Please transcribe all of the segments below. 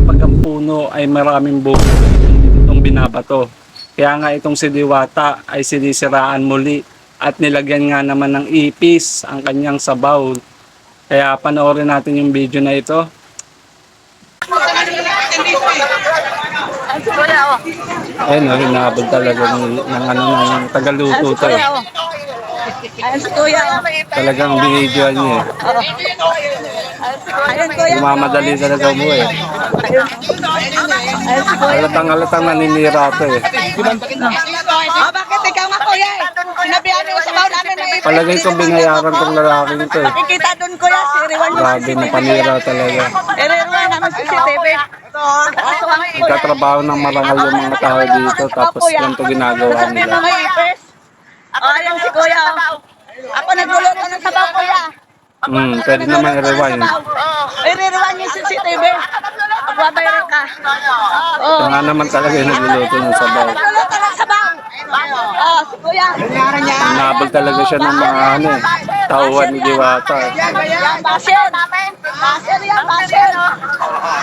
kapag ang puno ay maraming buko, itong binabato. Kaya nga itong si Diwata ay sinisiraan muli at nilagyan nga naman ng ipis ang kanyang sabaw. Kaya panoorin natin yung video na ito. Ayun, hinabol talaga ng tagaluto to. Ayan si Kuya. Talagang binidyoan niya eh. Ayan Kuya. Mamadali talaga mo eh. Ayan si Kuya. Halatang naninira to eh. Bakit ikaw nga Kuya? Sinabihan mo sa baon namin na ipis. Palagay ko binayaran tong lalaking to eh. Makikita doon Kuya, si Riwan yung Grabe na panira talaga. Riwan naman si CCTV. Nagtatrabaho ng marangal yung mga tao dito tapos ganito ginagawa nila. May ipis. Ayan si Kuya. Ako nagluluto ng sabaw Kuya. Pwede naman i-rewind. I-rewind yung CCTV. Magbabayran ka. Kaya nga naman talaga yung nagluluto ng sabaw. Nagluluto ng sabaw. Si Kuya. Hinabol talaga siya ng mga tauhan ni Diwata. Yan, basher. Basher yan, basher.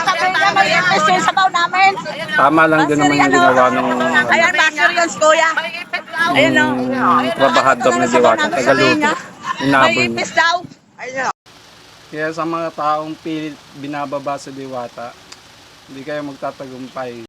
Sabi niya may ipis yung sabaw namin. Tama lang din naman yung ginawa ng Ayan, basher yun si Kuya. Ayan o. trabahador ni Diwata. Tagaluto. Hinabol May niya. ipis daw. Kaya sa mga taong pilit binababa sa Diwata, hindi kayo magtatagumpay.